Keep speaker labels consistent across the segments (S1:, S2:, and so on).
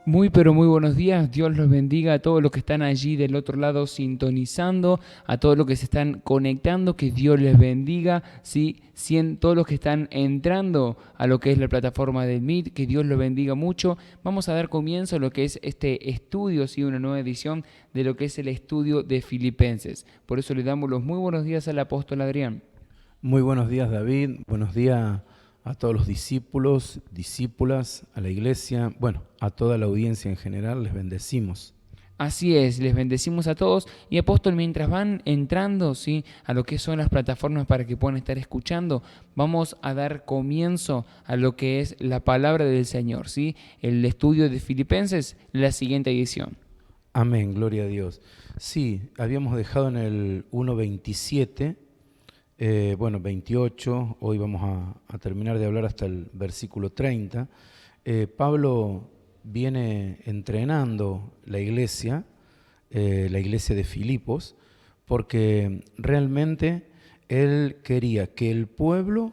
S1: Muy pero muy buenos días, Dios los bendiga a todos los que están allí del otro lado sintonizando, a todos los que se están conectando, que Dios les bendiga, ¿sí? Todos los que están entrando a lo que es la plataforma del Meet, que Dios los bendiga mucho. Vamos a dar comienzo a lo que es este estudio, ¿sí? Una nueva edición de lo que es el estudio de Filipenses. Por eso le damos los muy buenos días al apóstol Adrián.
S2: Muy buenos días, David. Buenos días a todos los discípulos, discípulas, a la iglesia, bueno, a toda la audiencia en general. Les bendecimos.
S1: Así es, les bendecimos a todos y apóstol, mientras van entrando, ¿sí? A lo que son las plataformas para que puedan estar escuchando, vamos a dar comienzo a lo que es la palabra del Señor, ¿sí? El estudio de Filipenses, la siguiente edición.
S2: Amén, gloria a Dios. Sí, habíamos dejado en el 1.27, 28, hoy vamos a terminar de hablar hasta el versículo 30. Pablo viene entrenando la iglesia de Filipos, porque realmente él quería que el pueblo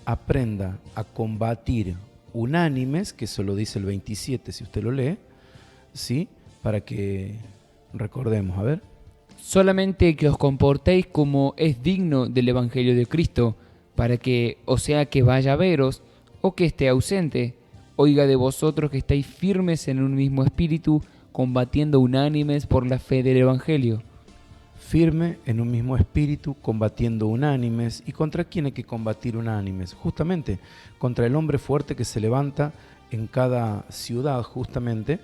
S2: aprenda a combatir unánimes, que eso lo dice el 27 si usted lo lee, ¿sí? Para que recordemos, a ver.
S1: Solamente que os comportéis como es digno del Evangelio de Cristo, para que, o sea que vaya a veros, o que esté ausente, oiga de vosotros que estáis firmes en un mismo espíritu, combatiendo unánimes por la fe del Evangelio.
S2: Firme en un mismo espíritu, combatiendo unánimes. ¿Y contra quién hay que combatir unánimes? Justamente contra el hombre fuerte que se levanta en cada ciudad, justamente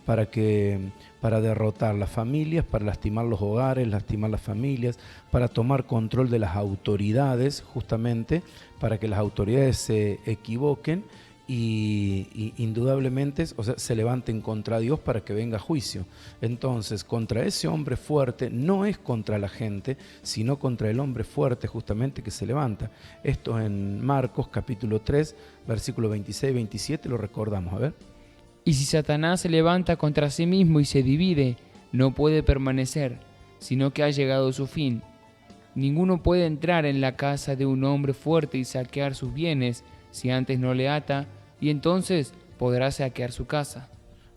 S2: para derrotar las familias, para lastimar los hogares, lastimar las familias, para tomar control de las autoridades, justamente para que las autoridades se equivoquen y indudablemente, o sea, se levanten contra Dios para que venga juicio. Entonces, contra ese hombre fuerte no es contra la gente, sino contra el hombre fuerte justamente que se levanta. Esto en Marcos capítulo 3, versículo 26 y 27, lo recordamos, a ver.
S1: Y si Satanás se levanta contra sí mismo y se divide, no puede permanecer, sino que ha llegado su fin. Ninguno puede entrar en la casa de un hombre fuerte y saquear sus bienes si antes no le ata, y entonces podrá saquear su casa.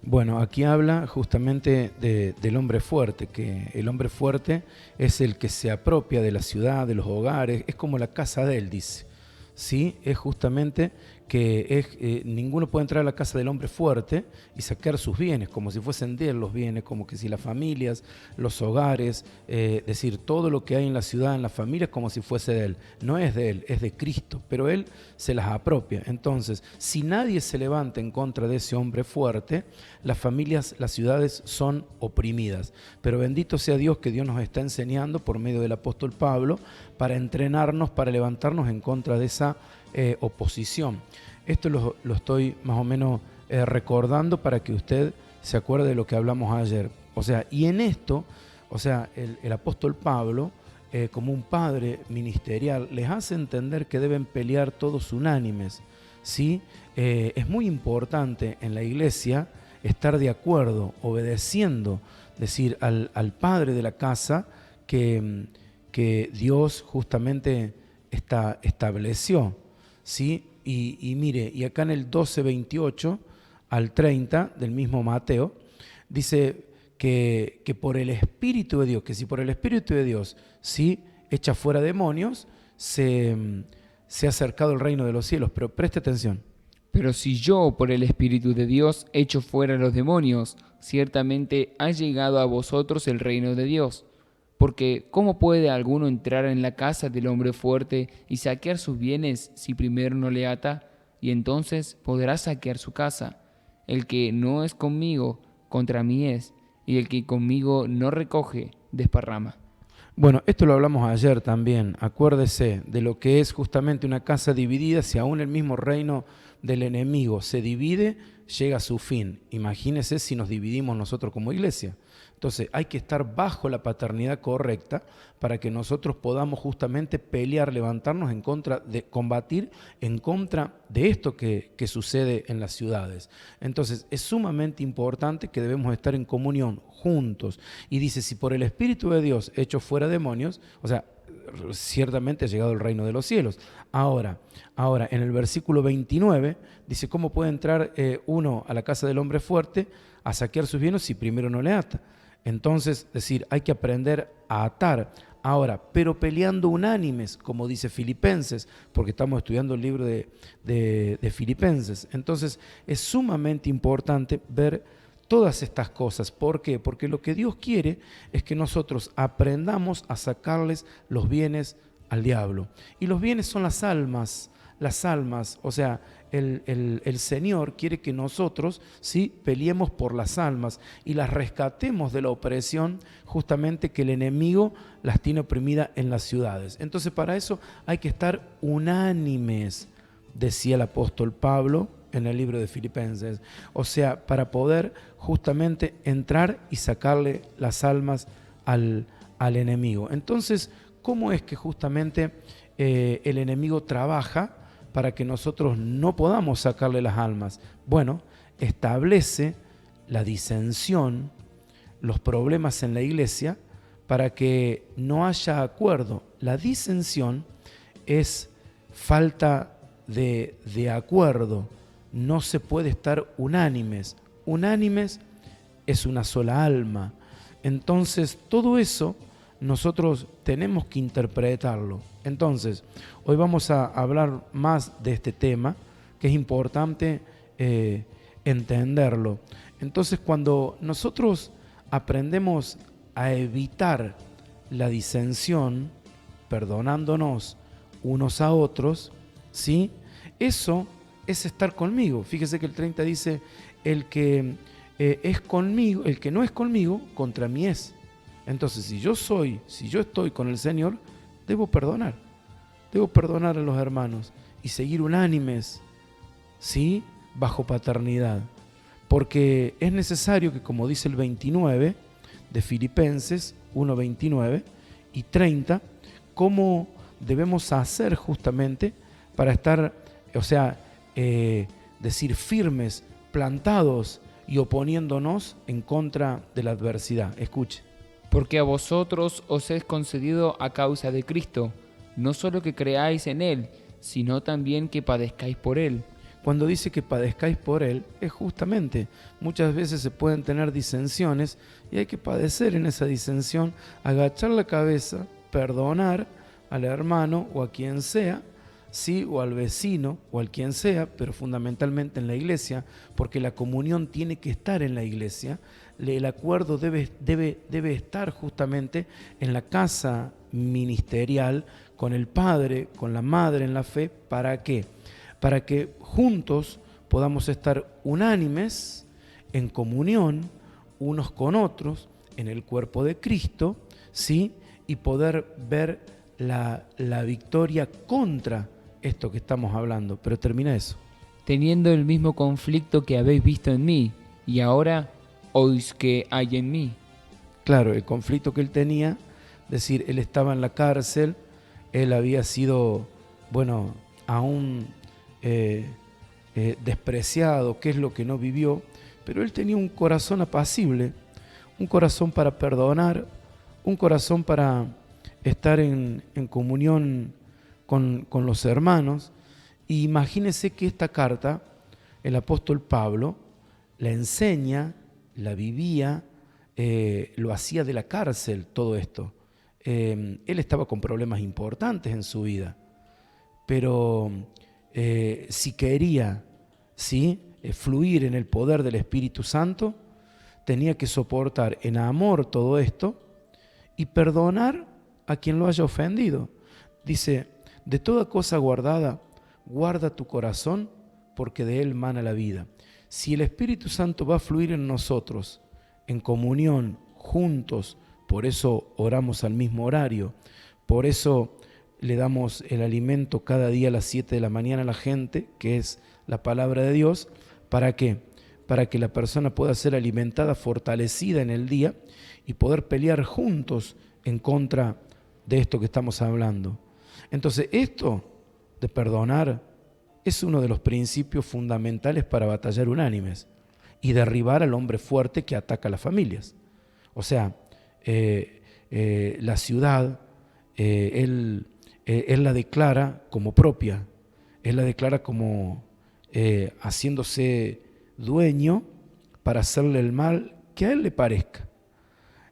S2: Bueno, aquí habla justamente del hombre fuerte, que el hombre fuerte es el que se apropia de la ciudad, de los hogares, es como la casa de él, dice. Sí, es justamente que ninguno puede entrar a la casa del hombre fuerte y saquear sus bienes, como si fuesen de él los bienes, como que si las familias, los hogares, decir, todo lo que hay en la ciudad, en las familias, como si fuese de él. No es de él, es de Cristo, pero él se las apropia. Entonces, si nadie se levanta en contra de ese hombre fuerte, las familias, las ciudades son oprimidas. Pero bendito sea Dios que Dios nos está enseñando por medio del apóstol Pablo para entrenarnos, para levantarnos en contra de esa oposición. Esto lo estoy más o menos recordando para que usted se acuerde de lo que hablamos ayer. O sea, y en esto, o sea, el apóstol Pablo, como un padre ministerial, les hace entender que deben pelear todos unánimes, ¿sí? Es muy importante en la iglesia estar de acuerdo, obedeciendo, decir, al padre de la casa que Dios justamente estableció, ¿sí? Y mire, y acá en el 12:28 al 30 del mismo Mateo, dice que por el Espíritu de Dios, que si por el Espíritu de Dios, ¿sí?, echa fuera demonios, se ha acercado el reino de los cielos. Pero preste atención.
S1: Pero si yo, por el Espíritu de Dios, echo fuera los demonios, ciertamente ha llegado a vosotros el reino de Dios. Porque ¿cómo puede alguno entrar en la casa del hombre fuerte y saquear sus bienes si primero no le ata? Y entonces podrá saquear su casa. El que no es conmigo, contra mí es, y el que conmigo no recoge, desparrama.
S2: Bueno, esto lo hablamos ayer también. Acuérdese de lo que es justamente una casa dividida. Si aún el mismo reino del enemigo se divide, llega a su fin. Imagínese si nos dividimos nosotros como iglesia. Entonces hay que estar bajo la paternidad correcta para que nosotros podamos justamente pelear, levantarnos en contra de, combatir en contra de esto que sucede en las ciudades. Entonces es sumamente importante que debemos estar en comunión juntos. Y dice, si por el Espíritu de Dios echo fuera demonios, o sea, ciertamente ha llegado el reino de los cielos. Ahora, en el versículo 29 dice, ¿cómo puede entrar uno a la casa del hombre fuerte a saquear sus bienes si primero no le ata? Entonces, decir, hay que aprender a atar. Ahora, pero peleando unánimes, como dice Filipenses, porque estamos estudiando el libro de Filipenses. Entonces, es sumamente importante ver todas estas cosas. ¿Por qué? Porque lo que Dios quiere es que nosotros aprendamos a sacarles los bienes al diablo. Y los bienes son las almas, o sea, el Señor quiere que nosotros, ¿sí?, peleemos por las almas y las rescatemos de la opresión, justamente que el enemigo las tiene oprimidas en las ciudades. Entonces, para eso hay que estar unánimes, decía el apóstol Pablo en el libro de Filipenses. O sea, para poder justamente entrar y sacarle las almas al enemigo. Entonces, ¿cómo es que justamente el enemigo trabaja para que nosotros no podamos sacarle las almas? Bueno, establece la disensión, los problemas en la iglesia, para que no haya acuerdo. La disensión es falta de acuerdo. No se puede estar unánimes. Unánimes es una sola alma. Entonces, todo eso nosotros tenemos que interpretarlo. Entonces, hoy vamos a hablar más de este tema, que es importante entenderlo. Entonces, cuando nosotros aprendemos a evitar la disensión, perdonándonos unos a otros, ¿sí?, eso es estar conmigo. Fíjese que el 30 dice, el que es conmigo, el que no es conmigo, contra mí es. Entonces, si yo estoy con el Señor, debo perdonar a los hermanos y seguir unánimes, ¿sí?, bajo paternidad. Porque es necesario que, como dice el 29 de Filipenses 1:29 y 30, cómo debemos hacer justamente para estar, o sea, decir firmes, plantados y oponiéndonos en contra de la adversidad. Escuche.
S1: Porque a vosotros os es concedido a causa de Cristo, no solo que creáis en Él, sino también que padezcáis por Él.
S2: Cuando dice que padezcáis por Él, es justamente, muchas veces se pueden tener disensiones y hay que padecer en esa disensión, agachar la cabeza, perdonar al hermano o a quien sea, sí, o al vecino o al quien sea, pero fundamentalmente en la iglesia, porque la comunión tiene que estar en la iglesia. El acuerdo debe estar justamente en la casa ministerial, con el padre, con la madre en la fe. ¿Para qué? Para que juntos podamos estar unánimes, en comunión, unos con otros, en el cuerpo de Cristo, ¿sí?, y poder ver la victoria contra esto que estamos hablando. Pero termina eso.
S1: Teniendo el mismo conflicto que habéis visto en mí, y ahora oís que hay en mí.
S2: Claro, el conflicto que él tenía, es decir, él estaba en la cárcel, él había sido, bueno, aún despreciado, que es lo que no vivió, pero él tenía un corazón apacible, un corazón para perdonar, un corazón para estar en comunión con los hermanos. Y imagínese que esta carta, el apóstol Pablo la enseña, la vivía, lo hacía de la cárcel, todo esto. Él estaba con problemas importantes en su vida, pero si quería, ¿sí?, fluir en el poder del Espíritu Santo, tenía que soportar en amor todo esto y perdonar a quien lo haya ofendido. Dice, de toda cosa guardada, guarda tu corazón, porque de él mana la vida. Si el Espíritu Santo va a fluir en nosotros, en comunión, juntos, por eso oramos al mismo horario, por eso le damos el alimento cada día a las 7 de la mañana a la gente, que es la palabra de Dios. ¿Para qué? Para que la persona pueda ser alimentada, fortalecida en el día y poder pelear juntos en contra de esto que estamos hablando. Entonces, esto de perdonar es uno de los principios fundamentales para batallar unánimes y derribar al hombre fuerte que ataca a las familias. O sea, la ciudad Él la declara como propia, Él la declara como haciéndose dueño para hacerle el mal que a Él le parezca.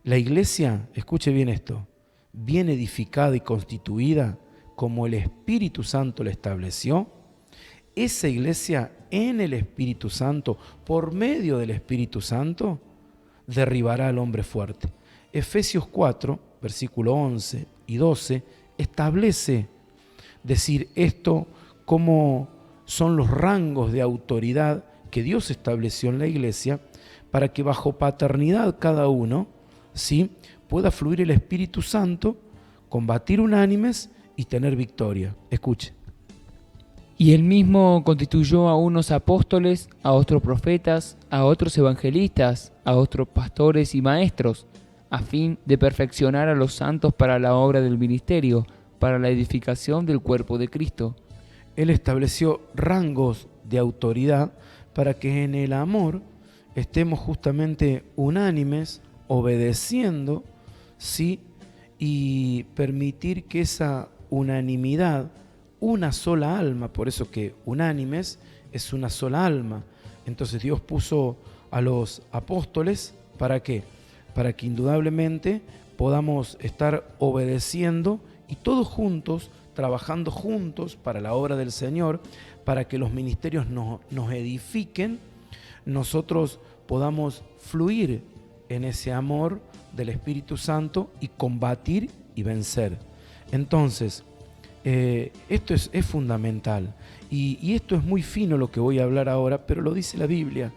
S2: La iglesia, escuche bien esto, bien edificada y constituida como el Espíritu Santo la estableció, esa iglesia en el Espíritu Santo, por medio del Espíritu Santo, derribará al hombre fuerte. Efesios 4, versículo 11 y 12, establece decir esto como son los rangos de autoridad que Dios estableció en la iglesia para que bajo paternidad cada uno, ¿sí?, pueda fluir el Espíritu Santo, combatir unánimes y tener victoria. Escuche.
S1: Y él mismo constituyó a unos apóstoles, a otros profetas, a otros evangelistas, a otros pastores y maestros, a fin de perfeccionar a los santos para la obra del ministerio, para la edificación del cuerpo de Cristo.
S2: Él estableció rangos de autoridad para que en el amor estemos justamente unánimes, obedeciendo, ¿sí?, y permitir que esa unanimidad, una sola alma, por eso que unánimes es una sola alma. Entonces Dios puso a los apóstoles, ¿para qué? Para que indudablemente podamos estar obedeciendo y todos juntos, trabajando juntos para la obra del Señor, para que los ministerios nos edifiquen, nosotros podamos fluir en ese amor del Espíritu Santo y combatir y vencer. Entonces, esto es fundamental y esto es muy fino lo que voy a hablar ahora, pero lo dice la Biblia.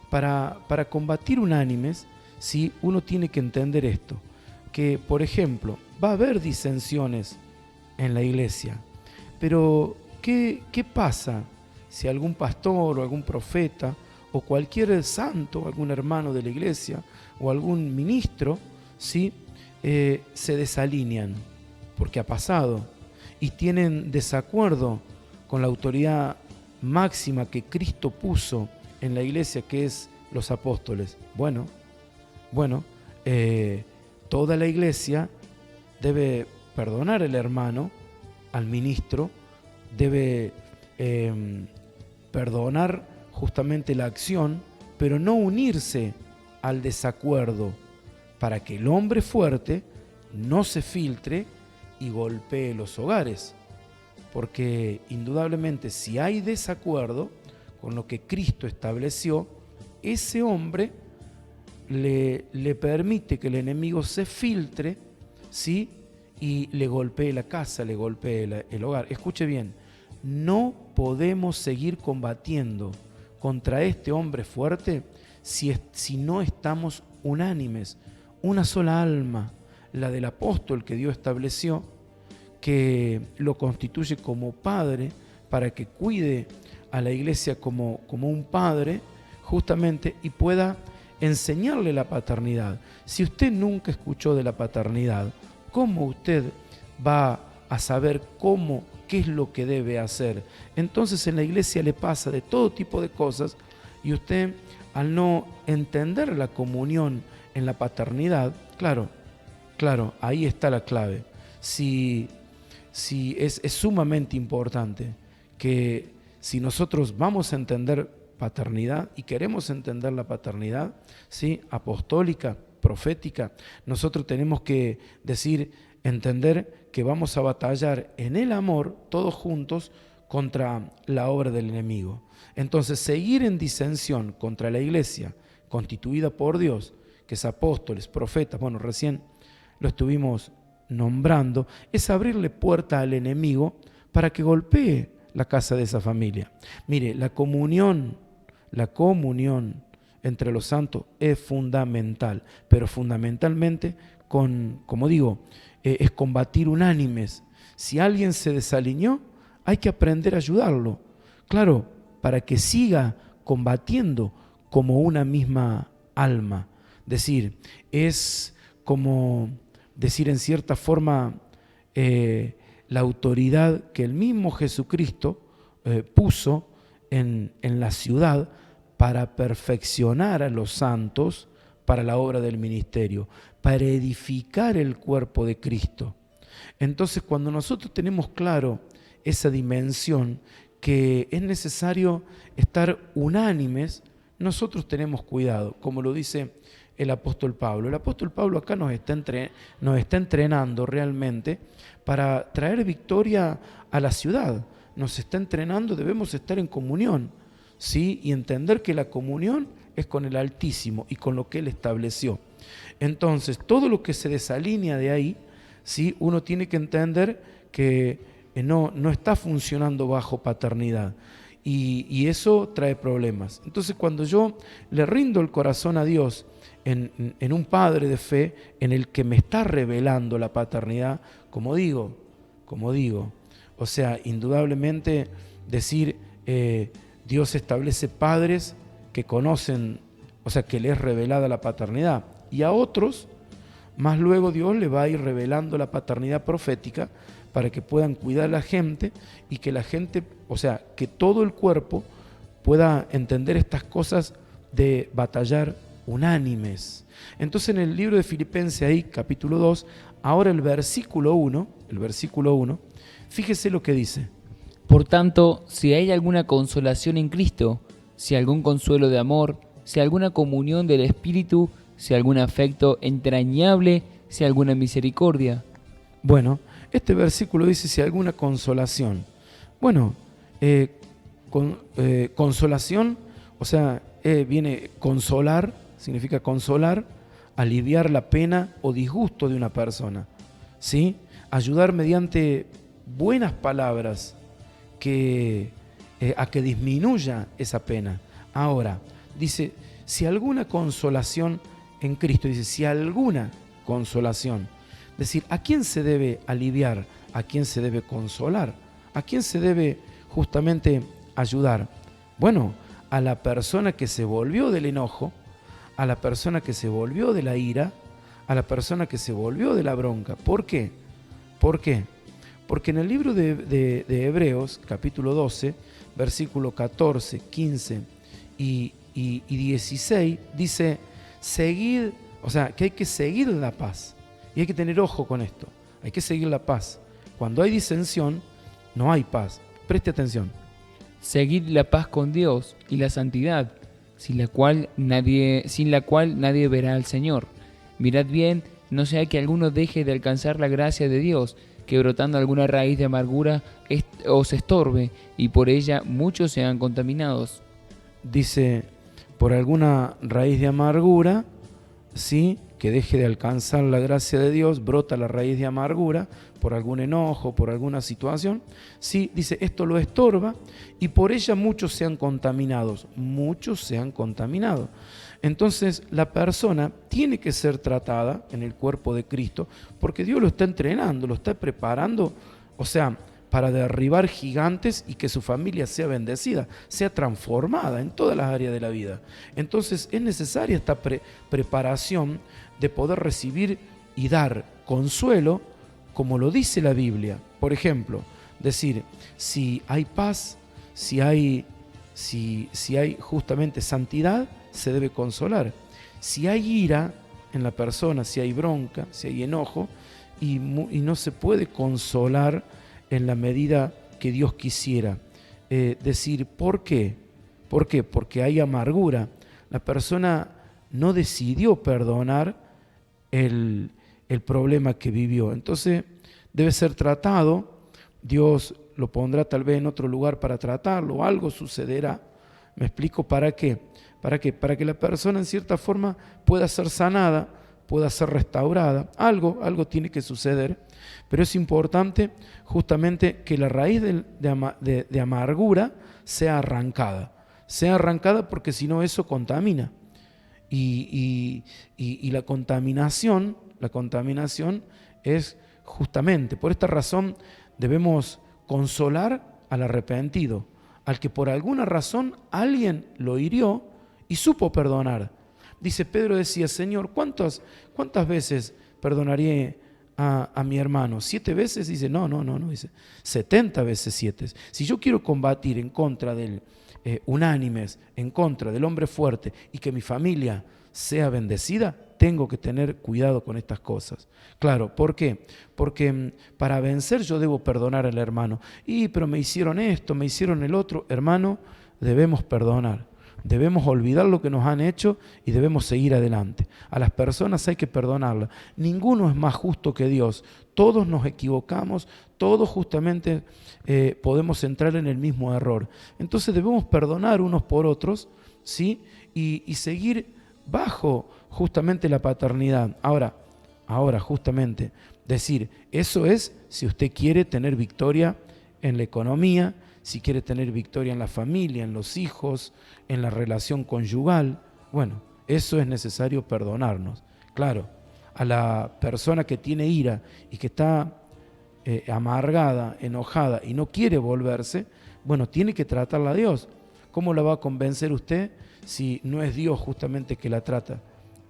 S2: Para combatir unánimes, ¿sí?, uno tiene que entender esto, que por ejemplo va a haber disensiones en la iglesia, pero ¿qué pasa si algún pastor o algún profeta o cualquier santo, algún hermano de la iglesia o algún ministro, ¿sí?, se desalinean? Porque ha pasado y tienen desacuerdo con la autoridad máxima que Cristo puso en la iglesia, que es los apóstoles. Bueno, toda la iglesia debe perdonar al hermano, al ministro, debe perdonar justamente la acción, pero no unirse al desacuerdo, para que el hombre fuerte no se filtre y golpee los hogares. Porque indudablemente si hay desacuerdo con lo que Cristo estableció, ese hombre le permite que el enemigo se filtre, ¿sí?, y le golpee la casa, le golpee el hogar. Escuche bien, no podemos seguir combatiendo contra este hombre fuerte si no estamos unánimes, una sola alma, la del apóstol que Dios estableció, que lo constituye como padre para que cuide a la iglesia como un padre, justamente, y pueda enseñarle la paternidad. Si usted nunca escuchó de la paternidad, ¿cómo usted va a saber qué es lo que debe hacer? Entonces en la iglesia le pasa de todo tipo de cosas y usted, al no entender la comunión en la paternidad, claro, ahí está la clave. Si es sumamente importante que si nosotros vamos a entender paternidad y queremos entender la paternidad, ¿sí?, apostólica, profética, nosotros tenemos que entender que vamos a batallar en el amor todos juntos contra la obra del enemigo. Entonces, seguir en disensión contra la iglesia constituida por Dios, que es apóstoles, profetas, bueno, recién lo estuvimos nombrando, es abrirle puerta al enemigo para que golpee la casa de esa familia. Mire, la comunión entre los santos es fundamental, pero fundamentalmente como digo, es combatir unánimes. Si alguien se desalineó, hay que aprender a ayudarlo, claro, para que siga combatiendo como una misma alma. Es como decir en cierta forma la autoridad que el mismo Jesucristo puso en la ciudad para perfeccionar a los santos para la obra del ministerio, para edificar el cuerpo de Cristo. Entonces, cuando nosotros tenemos claro esa dimensión, que es necesario estar unánimes, nosotros tenemos cuidado, como lo dice el apóstol Pablo. El apóstol Pablo acá nos está entrenando realmente para traer victoria a la ciudad. Nos está entrenando, debemos estar en comunión, ¿sí? Y entender que la comunión es con el Altísimo y con lo que Él estableció. Entonces, todo lo que se desalinea de ahí, ¿sí? Uno tiene que entender que no está funcionando bajo paternidad. Y eso trae problemas. Entonces, cuando yo le rindo el corazón a Dios en un padre de fe, en el que me está revelando la paternidad, como digo, o sea, indudablemente decir, Dios establece padres que conocen, o sea, que les es revelada la paternidad, y a otros, más luego Dios le va a ir revelando la paternidad profética para que puedan cuidar a la gente y que la gente, o sea, que todo el cuerpo pueda entender estas cosas de batallar unánimes. Entonces, en el libro de Filipenses, ahí, capítulo 2, ahora el versículo 1, fíjese lo que dice.
S1: Por tanto, si hay alguna consolación en Cristo, si algún consuelo de amor, si alguna comunión del Espíritu, si algún afecto entrañable, si alguna misericordia.
S2: Bueno, este versículo dice si alguna consolación. Bueno, consolación, o sea, viene consolar, significa consolar, aliviar la pena o disgusto de una persona, ¿sí? Ayudar mediante buenas palabras a que disminuya esa pena. Ahora, dice, si alguna consolación en Cristo, dice, si alguna consolación. Es decir, ¿a quién se debe aliviar? ¿A quién se debe consolar? ¿A quién se debe justamente ayudar? Bueno, a la persona que se volvió del enojo, a la persona que se volvió de la ira, a la persona que se volvió de la bronca. ¿Por qué? ¿Por qué? Porque en el libro de Hebreos, capítulo 12, versículo 14, 15 y 16, dice, seguid, o sea, que hay que seguir la paz. Y hay que tener ojo con esto. Hay que seguir la paz. Cuando hay disensión, no hay paz. Preste atención.
S1: Seguid la paz con Dios y la santidad, sin la cual nadie verá al Señor. Mirad bien, no sea que alguno deje de alcanzar la gracia de Dios, que brotando alguna raíz de amargura os estorbe, y por ella muchos sean contaminados.
S2: Dice, por alguna raíz de amargura, ¿sí?, que deje de alcanzar la gracia de Dios, brota la raíz de amargura por algún enojo, por alguna situación. Sí, dice, esto lo estorba y por ella muchos sean contaminados. Muchos sean contaminados. Entonces, la persona tiene que ser tratada en el cuerpo de Cristo porque Dios lo está entrenando, lo está preparando, o sea, para derribar gigantes y que su familia sea bendecida, sea transformada en todas las áreas de la vida. Entonces, es necesaria esta preparación de poder recibir y dar consuelo, como lo dice la Biblia. Por ejemplo, decir, si hay paz, si hay justamente santidad, se debe consolar. Si hay ira en la persona, si hay bronca, si hay enojo, y no se puede consolar en la medida que Dios quisiera. Decir, ¿por qué? ¿Por qué? Porque hay amargura. La persona no decidió perdonar el problema que vivió. Entonces debe ser tratado. Dios lo pondrá tal vez en otro lugar para tratarlo. Algo sucederá. ¿Me explico para qué? ¿Para qué? Para que la persona en cierta forma pueda ser sanada, pueda ser restaurada. Algo tiene que suceder. Pero es importante justamente que la raíz de amargura sea arrancada. Sea arrancada porque si no eso contamina. Y la contaminación es justamente, por esta razón debemos consolar al arrepentido, al que por alguna razón alguien lo hirió y supo perdonar. Dice, Pedro decía, Señor, ¿cuántas veces perdonaré a mi hermano? ¿7 veces? Dice, no, dice 70 veces 7. Si yo quiero combatir en contra del unánimes, en contra del hombre fuerte y que mi familia sea bendecida, tengo que tener cuidado con estas cosas. Claro, ¿por qué? Porque para vencer yo debo perdonar al hermano. Pero me hicieron esto, me hicieron el otro. Hermano, debemos perdonar. Debemos olvidar lo que nos han hecho y debemos seguir adelante. A las personas hay que perdonarlas. Ninguno es más justo que Dios. Todos nos equivocamos, todos justamente podemos entrar en el mismo error. Entonces debemos perdonar unos por otros, ¿sí? Y seguir bajo justamente la paternidad. Ahora justamente decir, eso es si usted quiere tener victoria en la economía, si quiere tener victoria en la familia, en los hijos, en la relación conyugal. Bueno, eso es necesario perdonarnos. Claro, a la persona que tiene ira y que está amargada, enojada y no quiere volverse, bueno, tiene que tratarla a Dios. ¿Cómo la va a convencer usted si no es Dios justamente que la trata?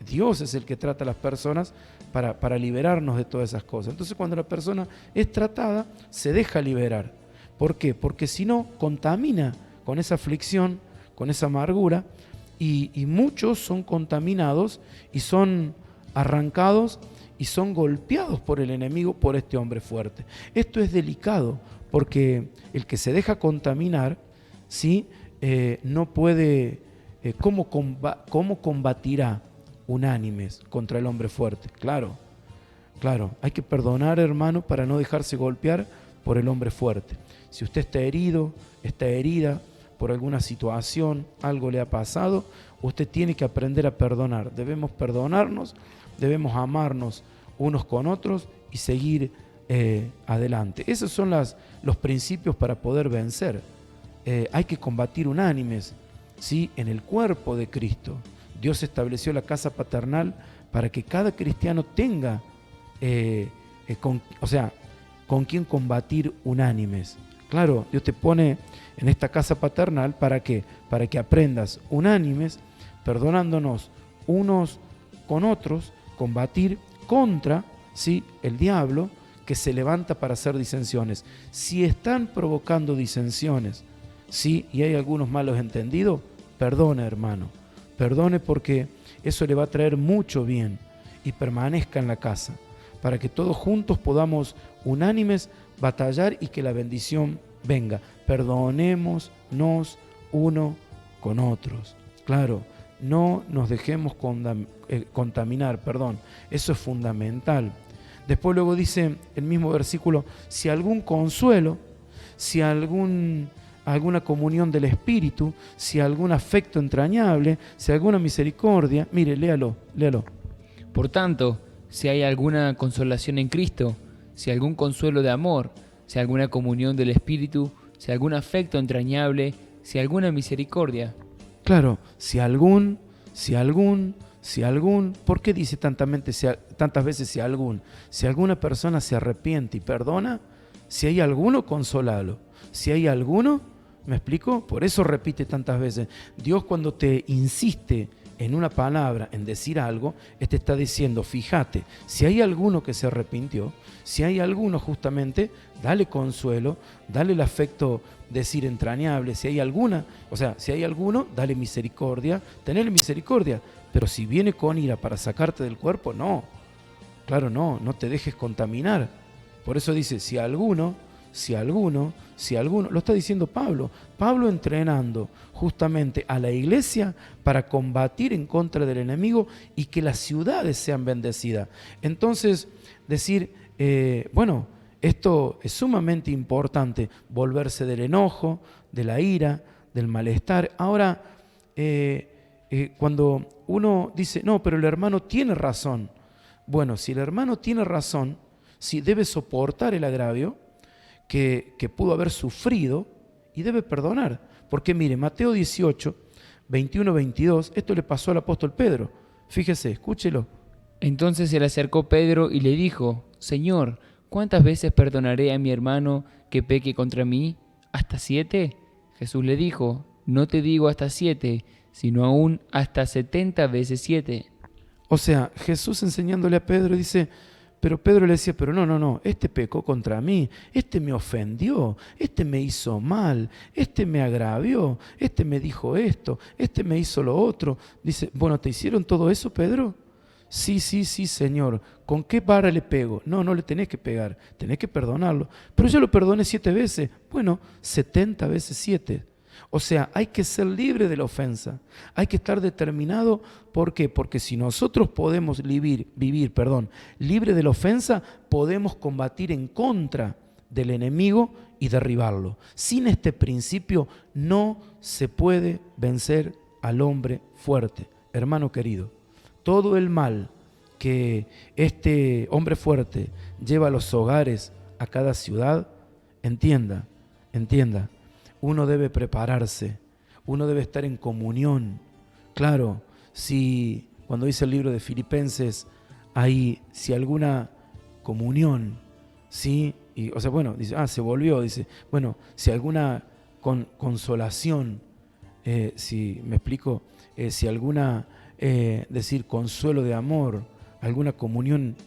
S2: Dios es el que trata a las personas para liberarnos de todas esas cosas. Entonces, cuando la persona es tratada, se deja liberar. ¿Por qué? Porque si no, contamina con esa aflicción, con esa amargura, y muchos son contaminados y son arrancados y son golpeados por el enemigo, por este hombre fuerte. Esto es delicado, porque el que se deja contaminar, ¿sí? No puede, ¿cómo combatirá unánimes contra el hombre fuerte? Claro, hay que perdonar, hermano, para no dejarse golpear por el hombre fuerte. Si usted está herido, está herida por alguna situación, algo le ha pasado, usted tiene que aprender a perdonar. Debemos perdonarnos, debemos amarnos unos con otros y seguir adelante. Esos son los principios para poder vencer. Hay que combatir unánimes, ¿sí? En el cuerpo de Cristo. Dios estableció la casa paternal para que cada cristiano tenga, con quien combatir unánimes. Claro, Dios te pone en esta casa paternal ¿para qué? Para que aprendas unánimes, perdonándonos unos con otros, combatir contra, ¿sí?, el diablo que se levanta para hacer disensiones. Si están provocando disensiones, ¿sí?, y hay algunos malos entendidos, perdone, hermano, perdone, porque eso le va a traer mucho bien, y permanezca en la casa, para que todos juntos podamos unánimes batallar y que la bendición venga. Perdonémonos uno con otros. Claro, no nos dejemos contaminar, eso es fundamental. Después luego dice el mismo versículo, si algún consuelo, si alguna comunión del Espíritu, si algún afecto entrañable, si alguna misericordia. Mire, léalo.
S1: Por tanto, si hay alguna consolación en Cristo, si algún consuelo de amor, si alguna comunión del Espíritu, si algún afecto entrañable, si alguna misericordia.
S2: Claro, si algún, ¿por qué dice tantas veces si algún? Si alguna persona se arrepiente y perdona, si hay alguno, consólalo. Si hay alguno, ¿me explico? Por eso repite tantas veces. Dios, cuando te insiste en una palabra, en decir algo, te está diciendo, fíjate, si hay alguno que se arrepintió, si hay alguno justamente, dale consuelo, dale el afecto, decir entrañable, si hay alguno, dale misericordia, tenele misericordia, pero si viene con ira para sacarte del cuerpo, no, claro, no te dejes contaminar. Por eso dice, si alguno, lo está diciendo Pablo entrenando justamente a la iglesia para combatir en contra del enemigo y que las ciudades sean bendecidas. Entonces, decir, esto es sumamente importante, volverse del enojo, de la ira, del malestar. Ahora, cuando uno dice, no, pero el hermano tiene razón. Bueno, si el hermano tiene razón, si debe soportar el agravio que pudo haber sufrido y debe perdonar. Porque mire, Mateo 18, 21-22, esto le pasó al apóstol Pedro. Fíjese, escúchelo.
S1: Entonces se le acercó Pedro y le dijo, Señor, ¿cuántas veces perdonaré a mi hermano que peque contra mí? ¿Hasta 7? Jesús le dijo, no te digo hasta 7, sino aún hasta 70 veces 7.
S2: O sea, Jesús enseñándole a Pedro dice, pero Pedro le decía, pero no, este pecó contra mí, este me ofendió, este me hizo mal, este me agravió, este me dijo esto, este me hizo lo otro. Dice, bueno, ¿te hicieron todo eso, Pedro? Sí, sí, sí, Señor. ¿Con qué vara le pego? No, no le tenés que pegar, tenés que perdonarlo. Pero yo lo perdoné 7 veces. Bueno, 70 veces 7. O sea, hay que ser libre de la ofensa. Hay que estar determinado. ¿Por qué? Porque si nosotros podemos vivir, libre de la ofensa, podemos combatir en contra del enemigo y derribarlo. Sin este principio no se puede vencer al hombre fuerte. Hermano querido, todo el mal que este hombre fuerte lleva a los hogares, a cada ciudad, entienda, uno debe prepararse, uno debe estar en comunión. Claro, si cuando dice el libro de Filipenses, si alguna comunión, ¿sí? O sea, bueno, dice, se volvió, dice, bueno, si alguna consolación, si me explico, si alguna, decir, consuelo de amor, alguna comunión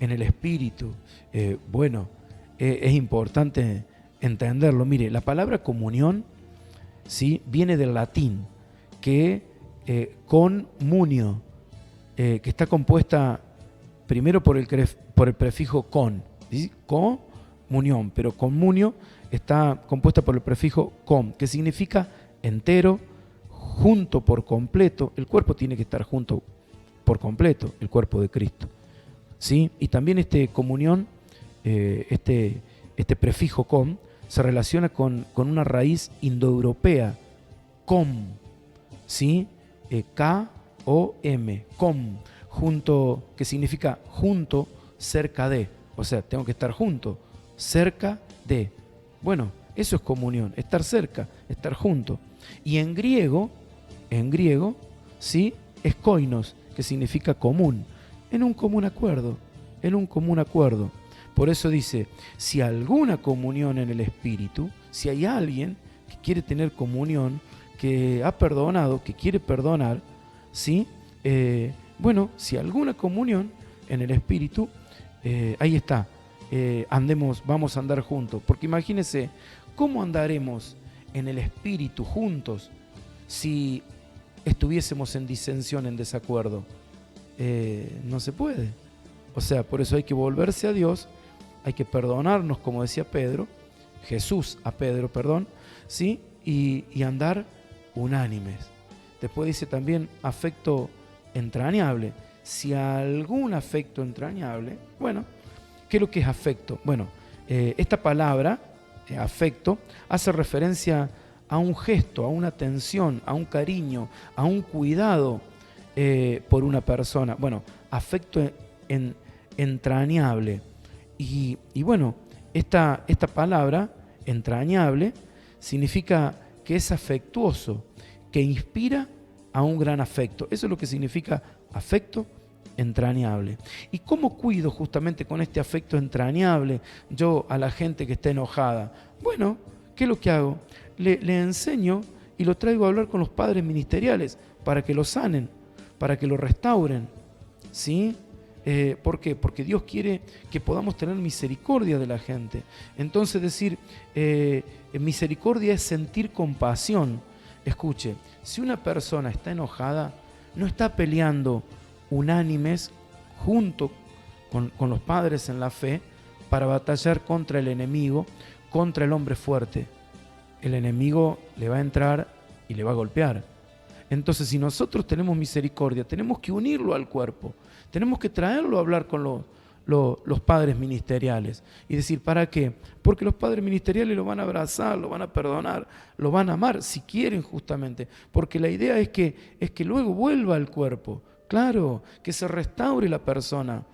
S2: en el espíritu, es importante entenderlo. Mire, la palabra comunión, ¿sí?, viene del latín, que conmunio, que está compuesta primero por el prefijo con, ¿sí? Comunión, pero comunio está compuesta por el prefijo con, que significa entero, junto por completo. El cuerpo tiene que estar junto por completo, el cuerpo de Cristo, ¿sí? Y también comunión, este prefijo com, se relaciona con una raíz indoeuropea, com, ¿sí? K-O-M, com, junto, que significa junto, cerca de. O sea, tengo que estar junto, cerca de. Bueno, eso es comunión, estar cerca, estar junto. Y en griego, ¿sí?, es koinos, que significa común, en un común acuerdo, Por eso dice, si alguna comunión en el Espíritu, si hay alguien que quiere tener comunión, que ha perdonado, que quiere perdonar, ¿sí? Si alguna comunión en el Espíritu, ahí está, vamos a andar juntos. Porque imagínense, ¿cómo andaremos en el Espíritu juntos si estuviésemos en disensión, en desacuerdo? No se puede. O sea, por eso hay que volverse a Dios, hay que perdonarnos, como decía Jesús a Pedro, ¿sí? Y andar unánimes. Después dice también afecto entrañable. Si algún afecto entrañable, bueno, ¿qué es lo que es afecto? Bueno, esta palabra, afecto, hace referencia a un gesto, a una atención, a un cariño, a un cuidado por una persona. Bueno, afecto entrañable. Y bueno, esta palabra, entrañable, significa que es afectuoso, que inspira a un gran afecto. Eso es lo que significa afecto entrañable. ¿Y cómo cuido justamente con este afecto entrañable yo a la gente que está enojada? Bueno, ¿qué es lo que hago? Le enseño y lo traigo a hablar con los padres ministeriales para que lo sanen, para que lo restauren, ¿sí? ¿Por qué? Porque Dios quiere que podamos tener misericordia de la gente. Entonces decir, misericordia es sentir compasión. Escuche, si una persona está enojada, no está peleando unánimes junto con los padres en la fe para batallar contra el enemigo, contra el hombre fuerte. El enemigo le va a entrar y le va a golpear. Entonces, si nosotros tenemos misericordia, tenemos que unirlo al cuerpo, tenemos que traerlo a hablar con los padres ministeriales y decir, ¿para qué? Porque los padres ministeriales lo van a abrazar, lo van a perdonar, lo van a amar, si quieren justamente, porque la idea es que luego vuelva al cuerpo, claro, que se restaure la persona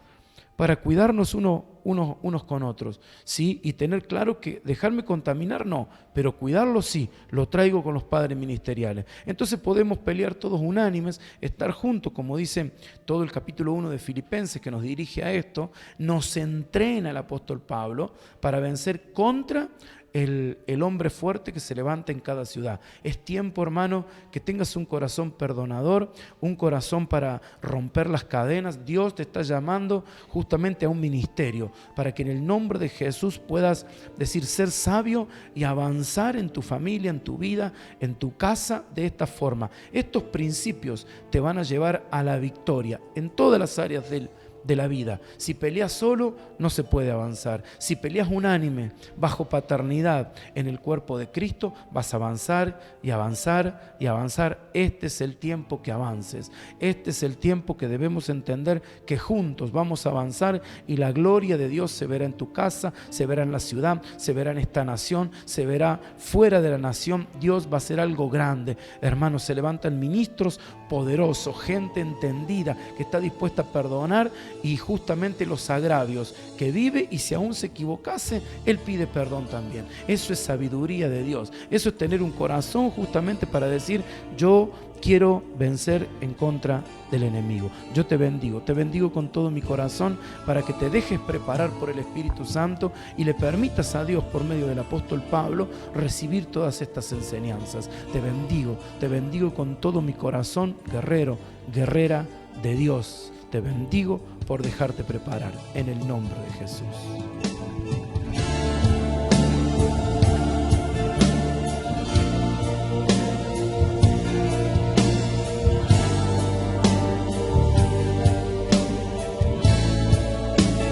S2: para cuidarnos unos con otros, ¿sí? Y tener claro que dejarme contaminar no, pero cuidarlo sí, lo traigo con los padres ministeriales. Entonces podemos pelear todos unánimes, estar juntos, como dice todo el capítulo 1 de Filipenses que nos dirige a esto, nos entrena el apóstol Pablo para vencer contra el hombre fuerte que se levanta en cada ciudad. Es tiempo, hermano, que tengas un corazón perdonador, un corazón para romper las cadenas. Dios te está llamando justamente a un ministerio para que en el nombre de Jesús puedas decir, ser sabio y avanzar en tu familia, en tu vida, en tu casa de esta forma. Estos principios te van a llevar a la victoria en todas las áreas de la vida. Si peleas solo, no se puede avanzar. Si peleas unánime, bajo paternidad en el cuerpo de Cristo, vas a avanzar y avanzar y avanzar. Este es el tiempo que avances. Este es el tiempo que debemos entender que juntos vamos a avanzar y la gloria de Dios se verá en tu casa, se verá en la ciudad, se verá en esta nación, se verá fuera de la nación. Dios va a hacer algo grande. Hermanos, se levantan ministros poderosos, gente entendida que está dispuesta a perdonar y justamente los agravios que vive, y si aún se equivocase, Él pide perdón también. Eso es sabiduría de Dios. Eso es tener un corazón justamente para decir, yo quiero vencer en contra del enemigo. Yo te bendigo con todo mi corazón para que te dejes preparar por el Espíritu Santo y le permitas a Dios por medio del apóstol Pablo recibir todas estas enseñanzas. Te bendigo con todo mi corazón, guerrero, guerrera de Dios. Te bendigo por dejarte preparar en el nombre de Jesús.